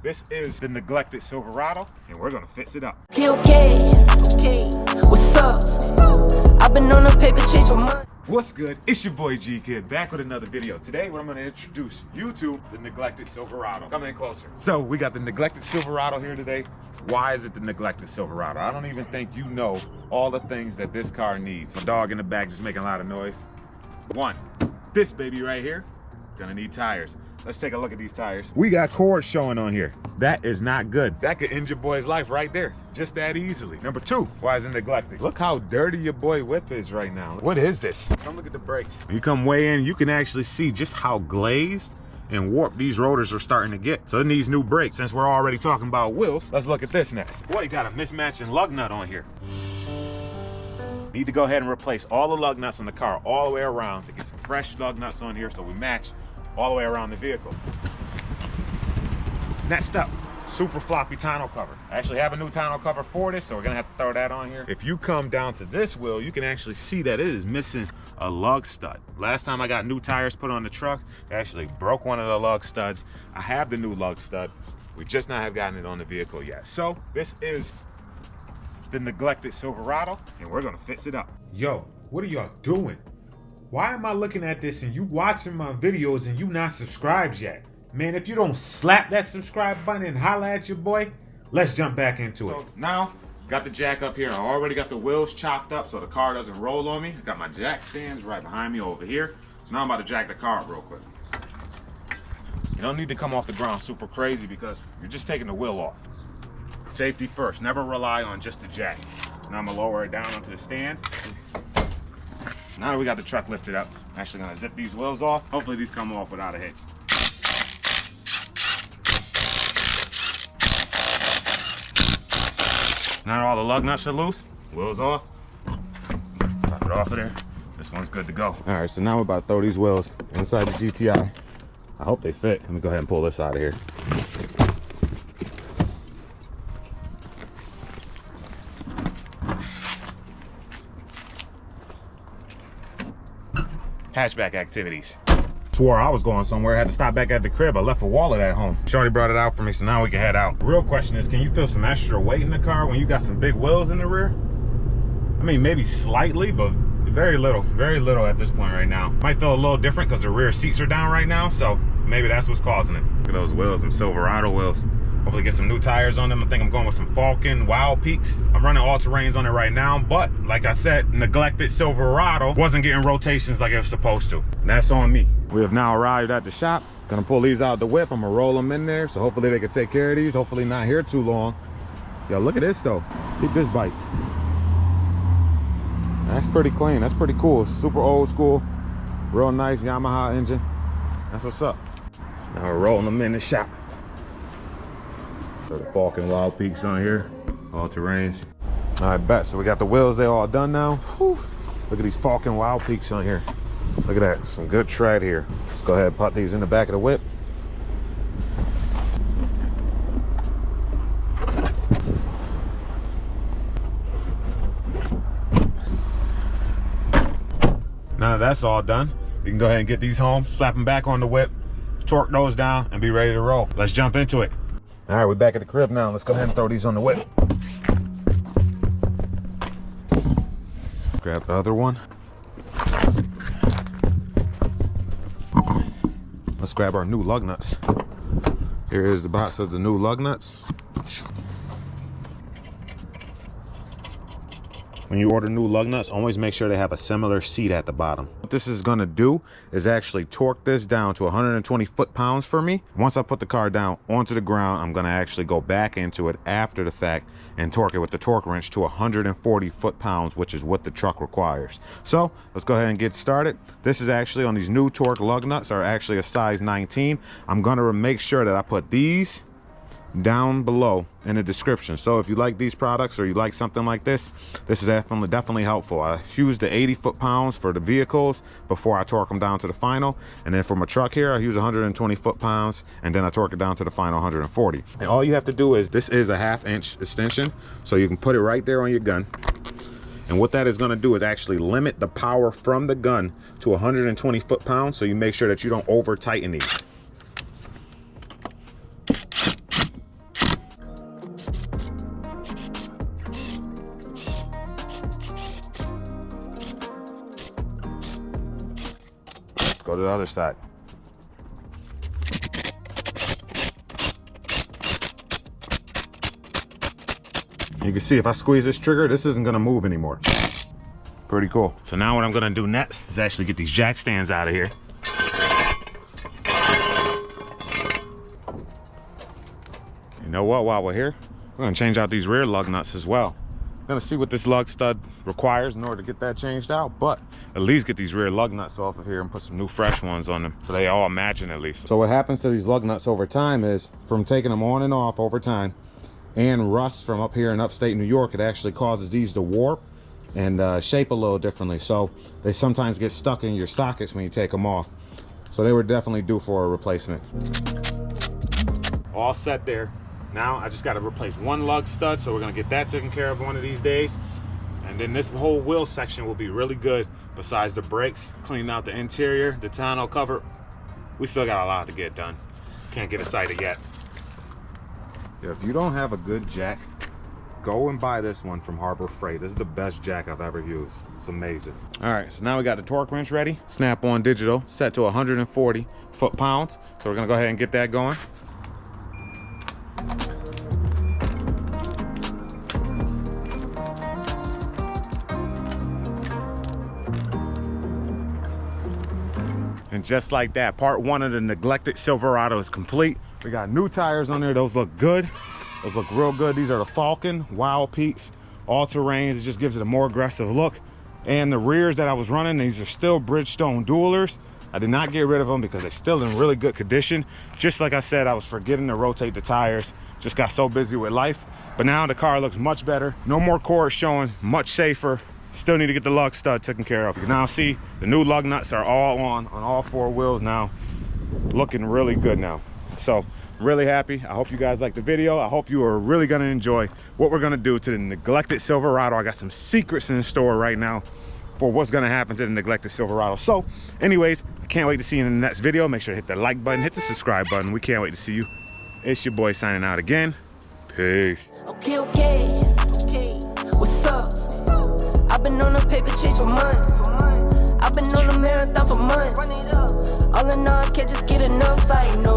This is the neglected Silverado, and we're gonna fix it up. Okay. What's up? I've been on a paper chase for months. What's good? It's your boy G Kid back with another video. Today, what I'm gonna introduce you to the neglected Silverado. Come in closer. So we got the neglected Silverado here today. Why is it the neglected Silverado? I don't even think you know all the things that this car needs. My dog in the back just making a lot of noise. One, this baby right here, gonna need tires. Let's take a look at these tires. We got cords showing on here. That is not good. That could end your boy's life right there, just that easily. Number two, why is it neglected? Look how dirty your boy whip is right now. What is this? Come look at the brakes. When you come way in, you can actually see just how glazed and warped these rotors are starting to get. So it needs new brakes. Since we're already talking about wheels, let's look at this next. Boy, you got a mismatching lug nut on here. Need to go ahead and replace all the lug nuts on the car all the way around to get some fresh lug nuts on here so we match all the way around the vehicle. Next up, super floppy tonneau cover. I actually have a new tonneau cover for this, so we're gonna have to throw that on here. If you come down to this wheel, you can actually see that it is missing a lug stud. Last time I got new tires put on the truck, they actually broke one of the lug studs. I have the new lug stud. We just not have gotten it on the vehicle yet. So this is the neglected Silverado, and we're gonna fix it up. Yo, what are y'all doing? Why am I looking at this and you watching my videos and you not subscribed yet? Man, if you don't slap that subscribe button and holla at your boy, let's jump back into it. So now, got the jack up here. I already got the wheels chopped up so the car doesn't roll on me. I got my jack stands right behind me over here. So now I'm about to jack the car up real quick. You don't need to come off the ground super crazy because you're just taking the wheel off. Safety first, never rely on just the jack. Now I'm gonna lower it down onto the stand. Now that we got the truck lifted up, I'm actually gonna zip these wheels off. Hopefully these come off without a hitch. Now all the lug nuts are loose, wheels off. Pop it off of there. This one's good to go. All right, so now we're about to throw these wheels inside the GTI. I hope they fit. Let me go ahead and pull this out of here. Hatchback activities. Swore I was going somewhere, had to stop back at the crib. I left a wallet at home. Shorty brought it out for me, so now we can head out. The real question is, can you feel some extra weight in the car when you got some big wheels in the rear? I mean, maybe slightly, but very little at this point right now. Might feel a little different because the rear seats are down right now, so maybe that's what's causing it. Look at those wheels, some Silverado wheels. Hopefully get some new tires on them. I think I'm going with some Falken Wildpeaks. I'm running all-terrains on it right now, but like I said, neglected Silverado wasn't getting rotations like it was supposed to. And that's on me. We have now arrived at the shop. Gonna pull these out the whip. I'm gonna roll them in there, so hopefully they can take care of these. Hopefully not here too long. Yo, look at this though. Keep this bike. That's pretty clean. That's pretty cool. Super old school. Real nice Yamaha engine. That's what's up. Now we're rolling them in the shop. So the Falken Wildpeaks on here, all terrains. All right, bet. So we got the wheels, they all done now. Whew. Look at these Falken Wildpeaks on here. Look at that, some good tread here. Let's go ahead and put these in the back of the whip. Now that that's all done, we can go ahead and get these home, slap them back on the whip, torque those down, and be ready to roll. Let's jump into it. All right, we're back at the crib now. Let's go ahead and throw these on the whip. Grab the other one. Let's grab our new lug nuts. Here is the box of the new lug nuts. When you order new lug nuts, always make sure they have a similar seat at the bottom. What this is gonna do is actually torque this down to 120 foot-pounds for me. Once I put the car down onto the ground, I'm gonna actually go back into it after the fact and torque it with the torque wrench to 140 foot-pounds, which is what the truck requires. So let's go ahead and get started. This is actually on these new torque lug nuts are actually a size 19. I'm gonna make sure that I put these down below in the description. So if you like these products or you like something like this, this is definitely helpful. I use the 80 foot-pounds for the vehicles before I torque them down to the final, and then for my truck here I use 120 foot-pounds and then I torque it down to the final 140. And all you have to do is, this is a 1/2 inch extension, so you can put it right there on your gun. And what that is going to do is actually limit the power from the gun to 120 foot-pounds, so you make sure that you don't over tighten these. go to the other side. You can see if I squeeze this trigger, this isn't gonna move anymore. Pretty cool. So now what I'm gonna do next is actually get these jack stands out of here. You know what, while we're here, we're gonna change out these rear lug nuts as well. Gonna see what this lug stud requires in order to get that changed out, but at least get these rear lug nuts off of here and put some new fresh ones on them so they all matching at least. So what happens to these lug nuts over time is, from taking them on and off over time, and rust from up here in upstate New York, it actually causes these to warp and shape a little differently. So they sometimes get stuck in your sockets when you take them off. So they were definitely due for a replacement. All set there. Now I just got to replace one lug stud, so we're gonna get that taken care of one of these days. And then this whole wheel section will be really good. Besides the brakes, cleaning out the interior, the tonneau cover, we still got a lot to get done. Can't get excited yet. Yeah, if you don't have a good jack, go and buy this one from Harbor Freight. This is the best jack I've ever used. It's amazing. All right, so now we got the torque wrench ready. Snap-on digital, set to 140 foot-pounds. So we're gonna go ahead and get that going. And just like that, part one of the neglected Silverado is complete. We got new tires on there. Those look good. Those look real good. These are the Falken Wildpeaks all-terrains. It just gives it a more aggressive look. And the rears that I was running, these are still Bridgestone dualers. I did not get rid of them because they're still in really good condition. Just like I said, I was forgetting to rotate the tires. Just got so busy with life. But now the car looks much better. No more cords showing, much safer. Still need to get the lug stud taken care of. You can now see the new lug nuts are all on all four wheels now. Looking really good now. So really happy. I hope you guys like the video. I hope you are really gonna enjoy what we're gonna do to the neglected Silverado. I got some secrets in store right now for what's gonna happen to the neglected Silverado. So anyways, I can't wait to see you in the next video. Make sure to hit the like button, hit the subscribe button. We can't wait to see you. It's your boy signing out again. Peace. Okay, what's up? I've been on a paper chase for months. I've been on a marathon for months. All in all, I can't just get enough. I know